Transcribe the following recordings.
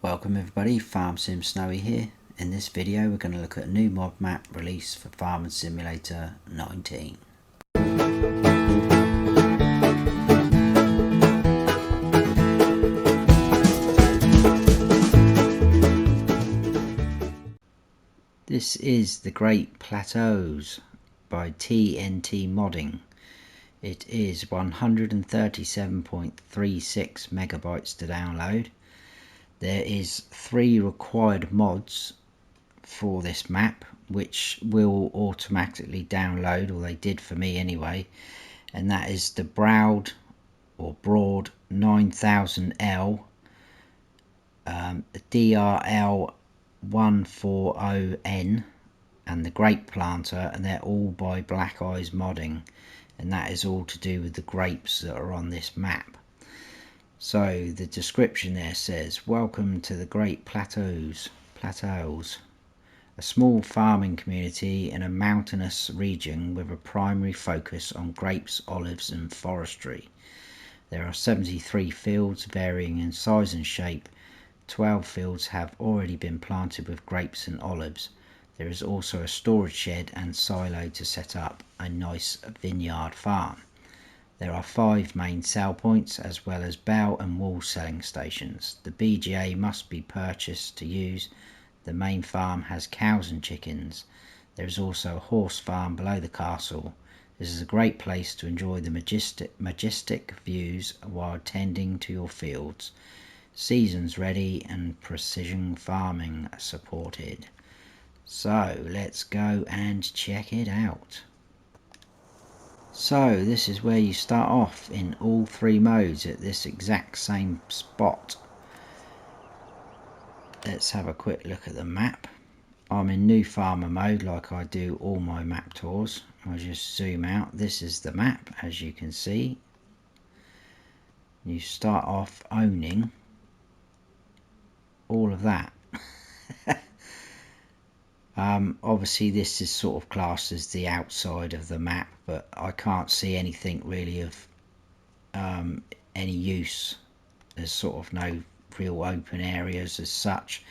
Welcome everybody, Farm Sim Snowy here. In this video we're going to look at a new mod map release for Farming Simulator 19. This is the Great Plateaus by TNTmodding. It is 137.36 megabytes to download. There is 3 required mods for this map which will automatically download, or they did for me anyway, and that is the Broad 9000L, the DRL 140N and the Great Plateau, and they're all by PLATEAU'S modding, and that is all to do with the grapes that are on this map. So the description there says, welcome to the Great Plateaus, a small farming community in a mountainous region with a primary focus on grapes, olives and forestry. There are 73 fields varying in size and shape. 12 fields have already been planted with grapes and olives. There is also a storage shed and silo to set up a nice vineyard farm. There are 5 main sell points as well as bell and wall selling stations. The BGA must be purchased to use. The main farm has cows and chickens. There is also a horse farm below the castle. This is a great place to enjoy the majestic views while tending to your fields. Seasons ready and precision farming supported. So let's go and check it out. So this is where you start off in all 3 modes at this exact same spot. Let's have a quick look at the map. I'm in new farmer mode like I do all my map tours. I'll just zoom out. This is the map, as you can see. You start off owning all of that. Obviously this is sort of classed as the outside of the map, but I can't see anything really of any use. There's sort of no real open areas as such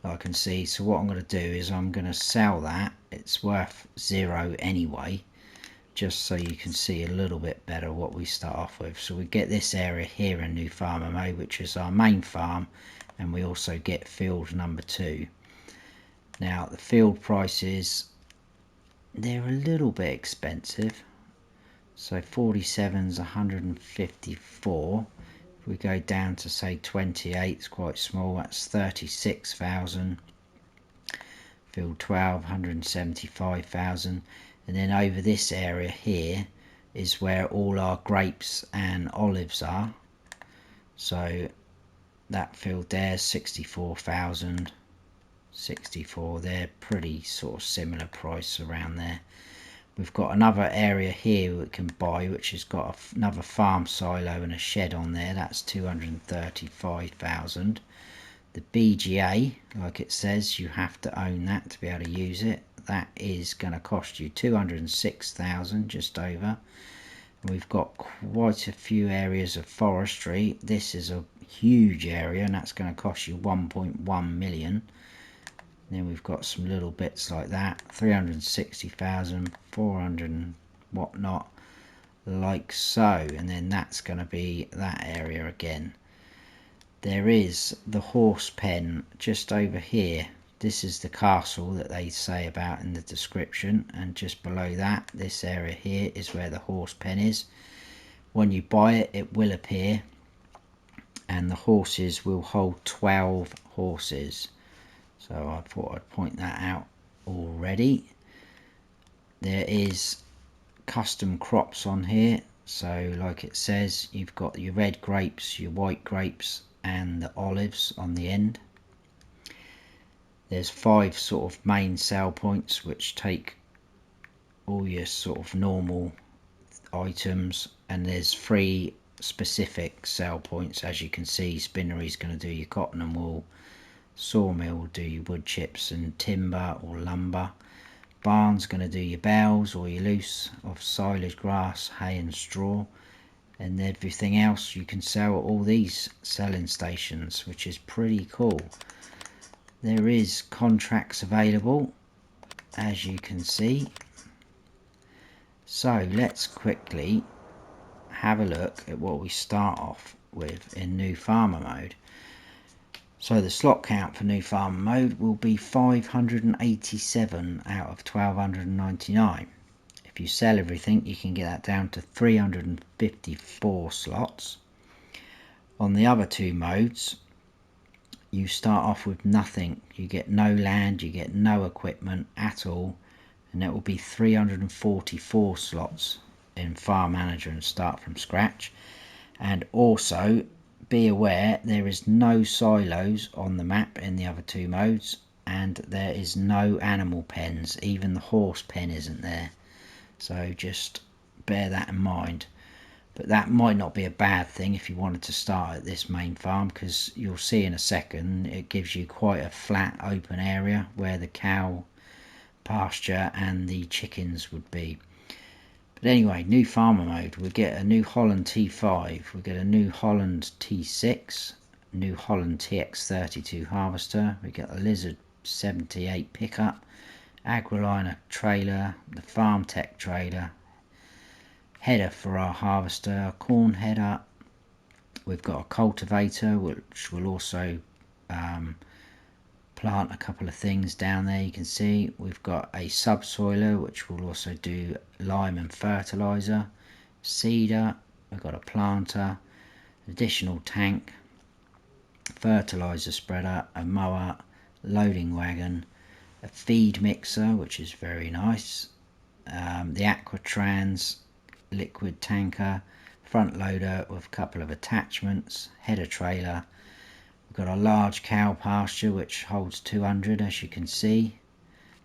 that I can see. So what I'm going to do is I'm going to sell that. It's worth 0 anyway, just so you can see a little bit better what we start off with. So we get this area here in new farmer mode, which is our main farm, and we also get field number 2. Now the field prices, they're a little bit expensive. So 47's 154. If we go down to say 28, it's quite small, that's 36,000. Field 12, 175,000. And then over this area here is where all our grapes and olives are. So that field there is 64,000. 64, they're pretty sort of similar price around there. We've got another area here we can buy, which has got another farm silo and a shed on there. That's 235,000. The BGA, like it says, you have to own that to be able to use it. That is going to cost you 206,000, just over. We've got quite a few areas of forestry. This is a huge area, and that's going to cost you 1.1 million. Then we've got some little bits like that, 360,000, 400 and whatnot, like so. And then that's going to be that area again. There is the horse pen just over here. This is the castle that they say about in the description, and just below that, this area here is where the horse pen is. When you buy it, it will appear, and the horses will hold 12 horses. So I thought I'd point that out already. There is custom crops on here. So like it says, you've got your red grapes, your white grapes and the olives on the end. There's 5 sort of main sell points which take all your sort of normal items, and there's 3 specific sell points. As you can see, spinnery is going to do your cotton and wool. Sawmill will do your wood chips and timber or lumber. Barn's going to do your bales or your loose of silage, grass, hay and straw. and everything else you can sell at all these selling stations, which is pretty cool. There is contracts available, as you can see. So let's quickly have a look at what we start off with in new farmer mode. So the slot count for new farmer mode will be 587 out of 1299. If you sell everything, you can get that down to 354 slots. On the other two modes, you start off with nothing. You get no land, you get no equipment at all, and it will be 344 slots in Farm Manager and start from scratch. And also be aware there is no silos on the map in the other two modes, and there is no animal pens. Even the horse pen isn't there. So just bear that in mind. But that might not be a bad thing if you wanted to start at this main farm, because you'll see in a second it gives you quite a flat open area where the cow pasture and the chickens would be. But anyway, new farmer mode, we get a New Holland T5, we get a New Holland T6, New Holland TX32 harvester, we get a Lizard 78 pickup, Agroliner trailer, the Farm Tech trailer, header for our harvester, corn header. We've got a cultivator which will also plant a couple of things down there. You can see we've got a subsoiler which will also do lime and fertilizer, seeder, we've got a planter, additional tank, fertilizer spreader, a mower, loading wagon, a feed mixer which is very nice, the Aquatrans liquid tanker, front loader with a couple of attachments, header trailer. We've got a large cow pasture which holds 200, as you can see.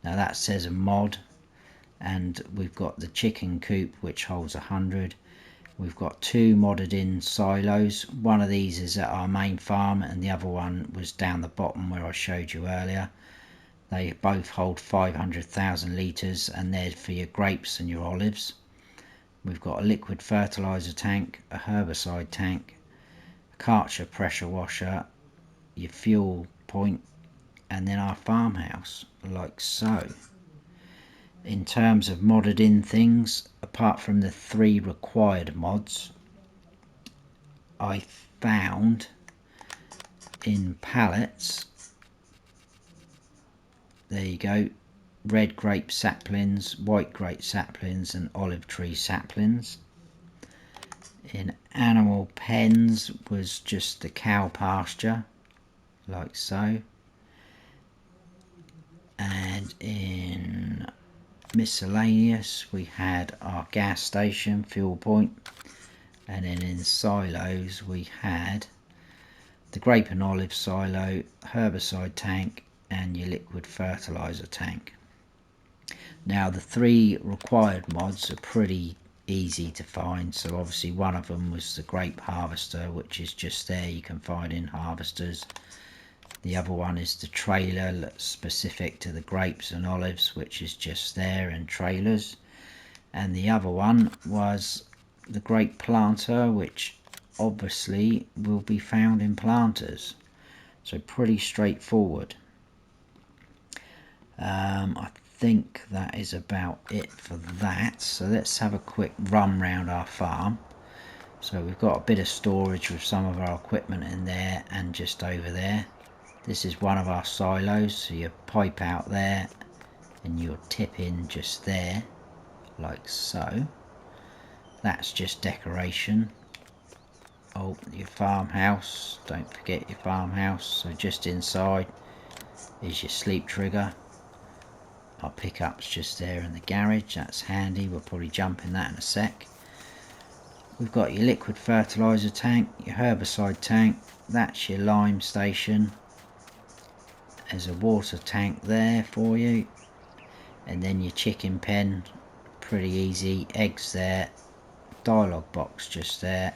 Now that says a mod. And we've got the chicken coop which holds 100. We've got two modded in silos. One of these is at our main farm and the other one was down the bottom where I showed you earlier. They both hold 500,000 litres and they're for your grapes and your olives. We've got a liquid fertilizer tank, a herbicide tank, a Karcher pressure washer, your fuel point, and then our farmhouse, like so. In terms of modded in things, apart from the 3 required mods, I found in pallets, there you go, red grape saplings, white grape saplings and olive tree saplings. In animal pens was just the cow pasture, like so. And in miscellaneous we had our gas station, fuel point, and then in silos we had the grape and olive silo, herbicide tank and your liquid fertilizer tank. Now the 3 required mods are pretty easy to find, so obviously one of them was the grape harvester, which is just there, you can find in harvesters. The other one is the trailer that's specific to the grapes and olives, which is just there in trailers. And the other one was the grape planter, which obviously will be found in planters. So pretty straightforward. I think that is about it for that. So let's have a quick run round our farm. So we've got a bit of storage with some of our equipment in there and just over there. This is one of our silos, so you pipe out there and you'll tip in just there, like so. That's just decoration. Oh, your farmhouse, don't forget your farmhouse. So just inside is your sleep trigger. Our pickup's just there in the garage, that's handy, we'll probably jump in that in a sec. We've got your liquid fertilizer tank, your herbicide tank, that's your lime station. There's a water tank there for you, and then your chicken pen, pretty easy, eggs there, dialogue box just there,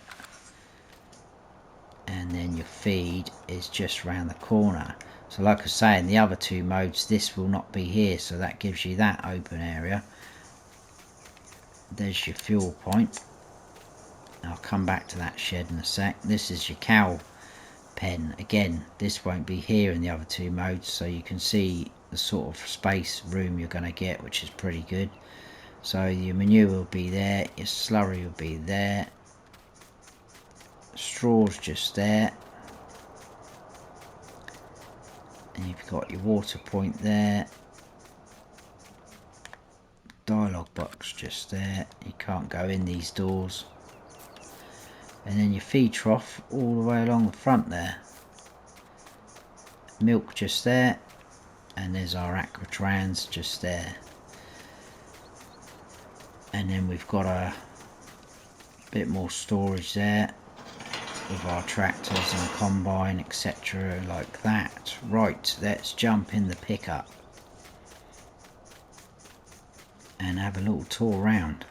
and then your feed is just round the corner. So like I say, in the other 2 modes this will not be here, so that gives you that open area. There's your fuel point, I'll come back to that shed in a sec. This is your cow pen. Again, this won't be here in the other two modes, so you can see the sort of space room you're going to get, which is pretty good. So your manure will be there, your slurry will be there, straws just there, and you've got your water point there, dialogue box just there, you can't go in these doors, and then your feed trough all the way along the front there, milk just there, and there's our aquatrans just there. And then we've got a bit more storage there with our tractors and combine, etc. like that. Right, let's jump in the pickup and have a little tour around.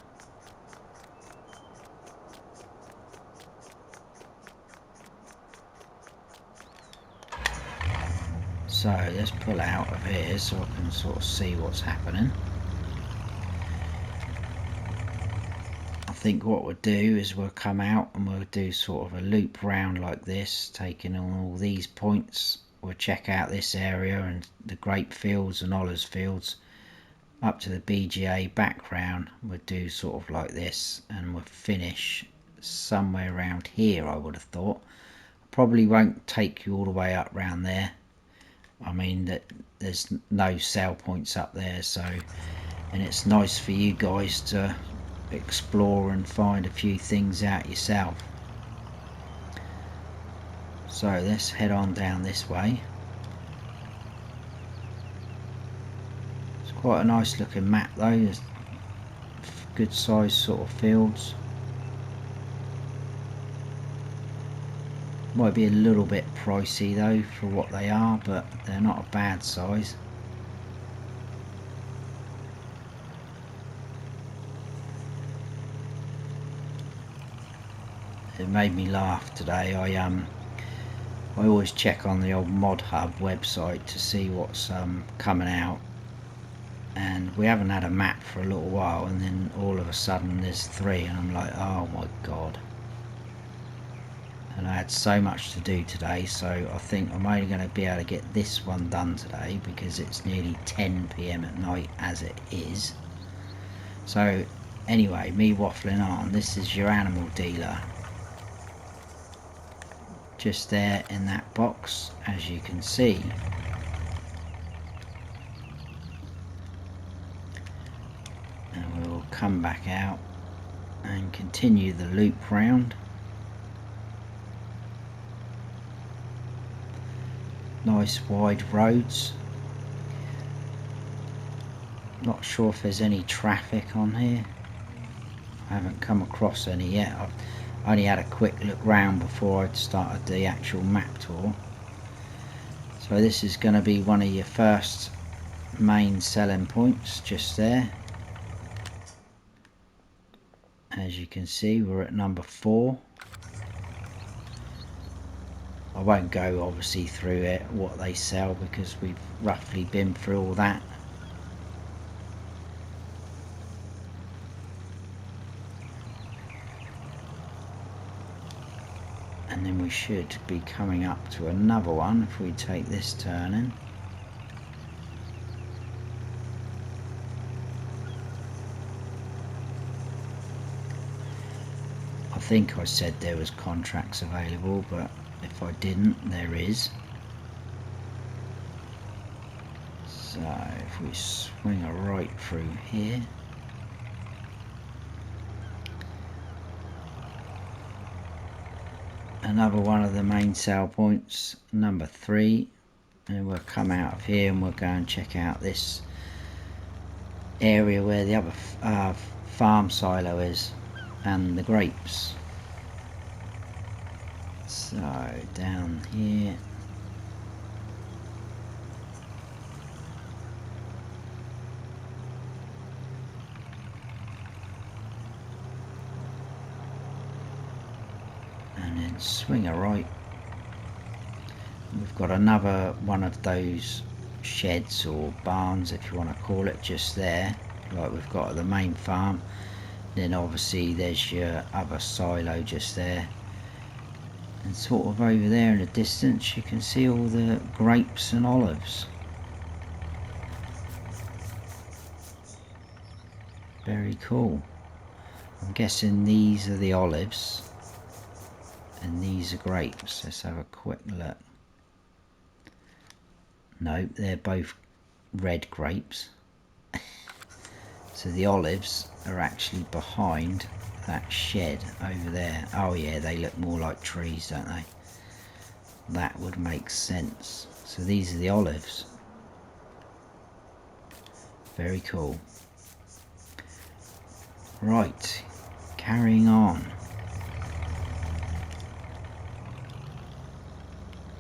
So let's pull out of here so I can sort of see what's happening. I think what we'll do is we'll come out and we'll do sort of a loop round like this, taking on all these points. We'll check out this area and the grape fields and olives fields up to the BGA background. We'll do sort of like this and we'll finish somewhere around here, I would have thought. Probably won't take you all the way up round there. I mean, that there's no sale points up there, so, and it's nice for you guys to explore and find a few things out yourself. So let's head on down this way. It's quite a nice looking map though, there's good sized sort of fields. Might be a little bit pricey though for what they are, but they're not a bad size. It made me laugh today. I always check on the old Mod Hub website to see what's coming out, and we haven't had a map for a little while, and then all of a sudden there's 3 and I'm like, oh my god. And I had so much to do today, so I think I'm only going to be able to get this one done today because it's nearly 10 PM at night as it is. So anyway, me waffling on, this is your animal dealer. Just there in that box, as you can see. And we will come back out and continue the loop round. Nice wide roads. Not sure if there's any traffic on here. I haven't come across any yet. I've only had a quick look round before I'd started the actual map tour. So this is going to be one of your first main selling points just there. As you can see, we're at number 4. I won't go obviously through it what they sell because we've roughly been through all that. And then we should be coming up to another one if we take this turning. I think I said there was contracts available, but if I didn't, there is. So if we swing a right through here, another one of the main sale points, number 3, and we'll come out of here and we'll go and check out this area where the other farm silo is and the grapes. So down here, and then swing a right. We've got another one of those sheds or barns, if you want to call it, just there, like we've got at the main farm. Then obviously there's your other silo just there, and sort of over there in the distance you can see all the grapes and olives. Very cool. I'm guessing these are the olives and these are grapes. Let's have a quick look. No, they're both red grapes. So the olives are actually behind that shed over there. Oh yeah, they look more like trees, don't they? That would make sense. So these are the olives. Very cool. Right, carrying on.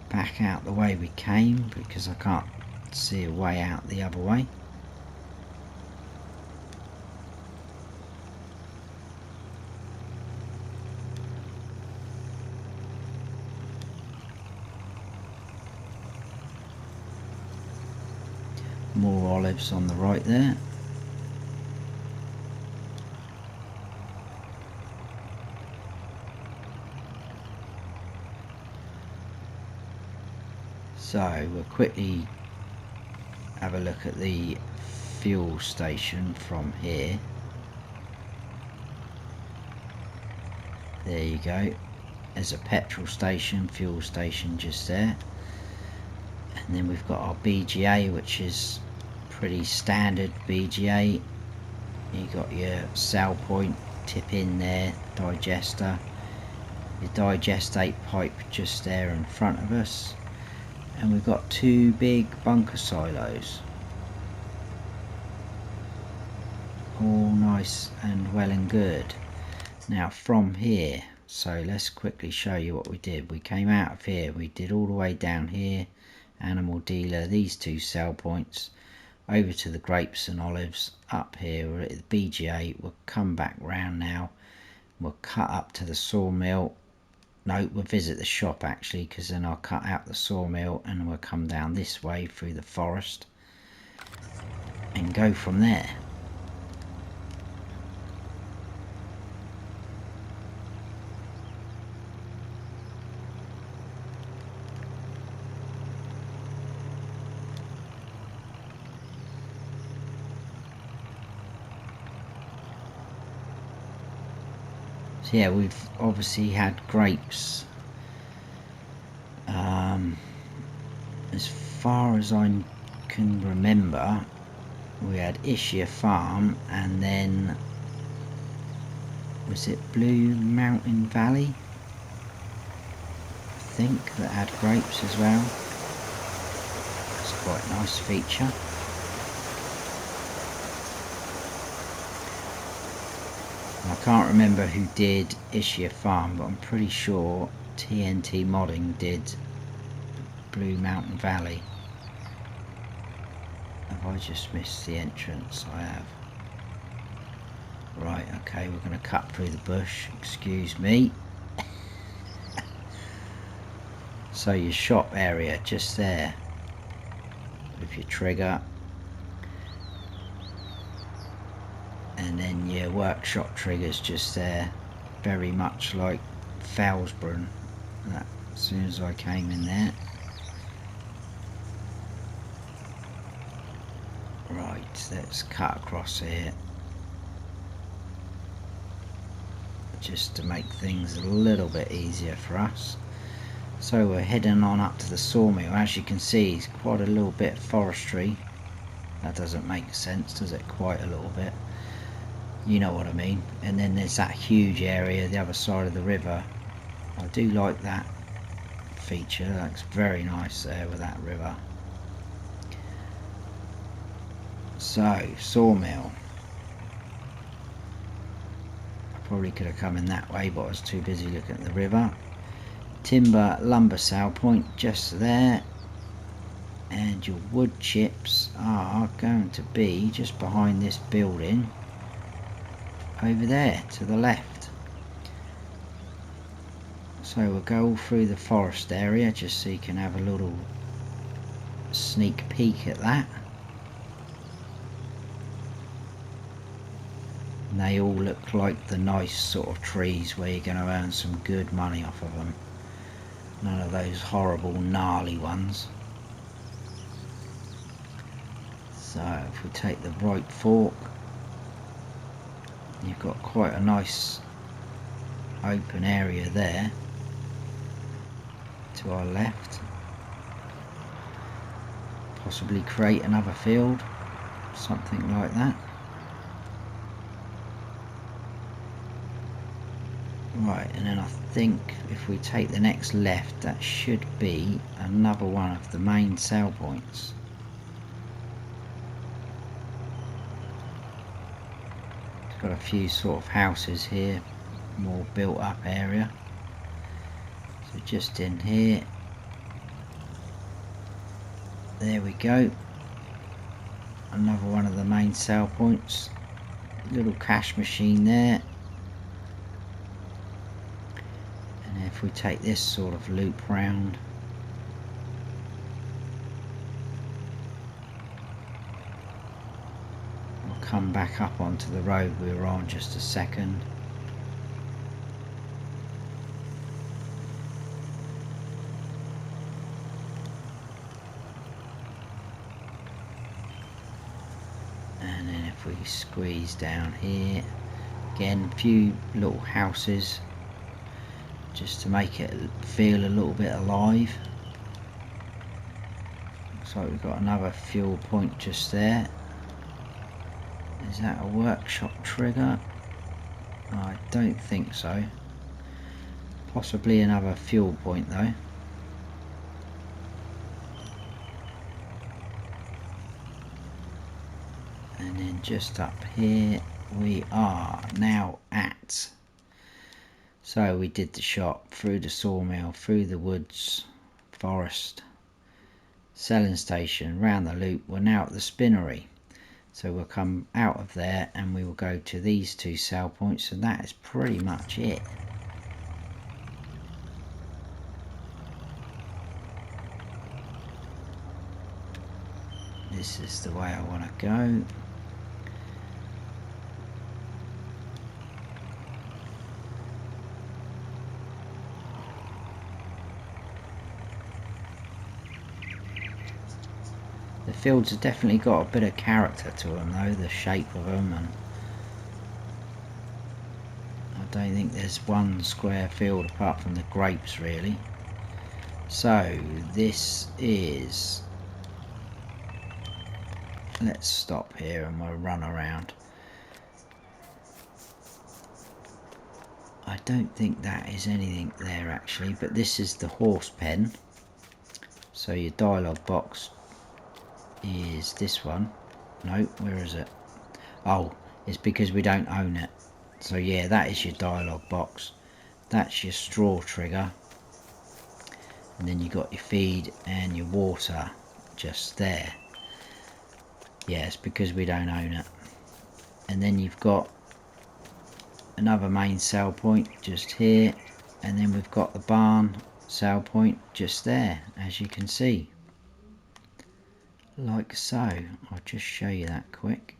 Back out the way we came because I can't see a way out the other way. More olives on the right there. So we'll quickly have a look at the fuel station from here. There you go. There's a petrol station, fuel station just there. And then we've got our BGA, which is pretty standard BGA. You got your cell point, tip in there, digester, your digestate pipe just there in front of us, and we've got two big bunker silos, all nice and well and good. Now from here, so let's quickly show you what we did. We came out of here, we did all the way down here, animal dealer, these two sell points, over to the grapes and olives. Up here we're at the BGA. We'll come back round now, we'll cut up to the sawmill. No, we'll visit the shop actually, because then I'll cut out the sawmill and we'll come down this way through the forest and go from there. So yeah, we've obviously had grapes. As far as I can remember, we had Ishia Farm, and then was it Blue Mountain Valley? I think that had grapes as well. It's quite a nice feature. I can't remember who did Ishia Farm, but I'm pretty sure TNTmodding did Blue Mountain Valley. Have I just missed the entrance? I have. Right, okay, we're going to cut through the bush. Excuse me. So your shop area just there with your trigger. And then your workshop triggers just there, very much like Felsbrunn. As soon as I came in there. Right, let's cut across here, just to make things a little bit easier for us. So we're heading on up to the sawmill. As you can see, it's quite a little bit of forestry. That doesn't make sense, does it? Quite a little bit. You know what I mean. And then there's that huge area the other side of the river. I do like that feature. That looks very nice there with that river. So sawmill, I probably could have come in that way, but I was too busy looking at the river. Timber lumber sale point just there, and your wood chips are going to be just behind this building over there to the left. So we'll go through the forest area just so you can have a little sneak peek at that. and they all look like the nice sort of trees where you're going to earn some good money off of them. None of those horrible gnarly ones. So if we take the right fork, you've got quite a nice open area there to our left. Possibly create another field, something like that. Right, and then I think if we take the next left, that should be another one of the main sell points. It's got a few sort of houses here, more built up area. So just in here, there we go. Another one of the main sell points. Little cash machine there. And if we take this sort of loop round, we'll come back up onto the road we were on just a second. And then if we squeeze down here, again, a few little houses just to make it feel a little bit alive. Looks like we've got another fuel point just there. Is that a workshop trigger? I don't think so. Possibly another fuel point though. And then just up here we are now at. So we did the shop, through the sawmill, through the woods, forest, selling station, round the loop. We're now at the spinnery. So we'll come out of there and we will go to these two sell points, and that is pretty much it. This is the way I want to go. The fields have definitely got a bit of character to them though, the shape of them, and I don't think there's one square field apart from the grapes really. So this is, let's stop here and we'll run around. I don't think that is anything there actually, but this is the horse pen. So your dialogue box is this one. No, where is it? Oh, it's because we don't own it. So yeah, that is your dialogue box. That's your straw trigger. And then you got your feed and your water just there. Yeah, it's because we don't own it. And then you've got another main sell point just here. And then we've got the barn sell point just there, as you can see. Like so. I'll just show you that quick.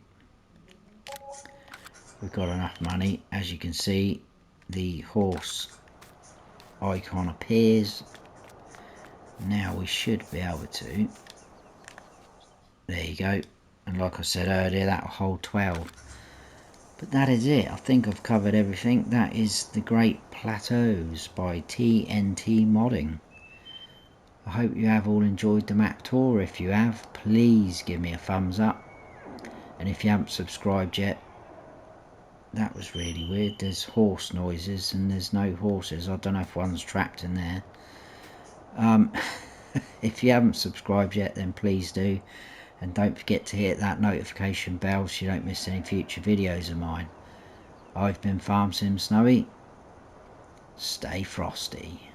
We've got enough money. As you can see, the horse icon appears. Now we should be able to. There you go. And like I said earlier, that will hold 12. But that is it. I think I've covered everything. That is the Great Plateaus by TNTmodding. I hope you have all enjoyed the map tour. If you have, please give me a thumbs up. And if you haven't subscribed yet, that was really weird. There's horse noises and there's no horses. I don't know if one's trapped in there. If you haven't subscribed yet, then please do. And don't forget to hit that notification bell so you don't miss any future videos of mine. I've been Farm Sim Snowy. Stay frosty.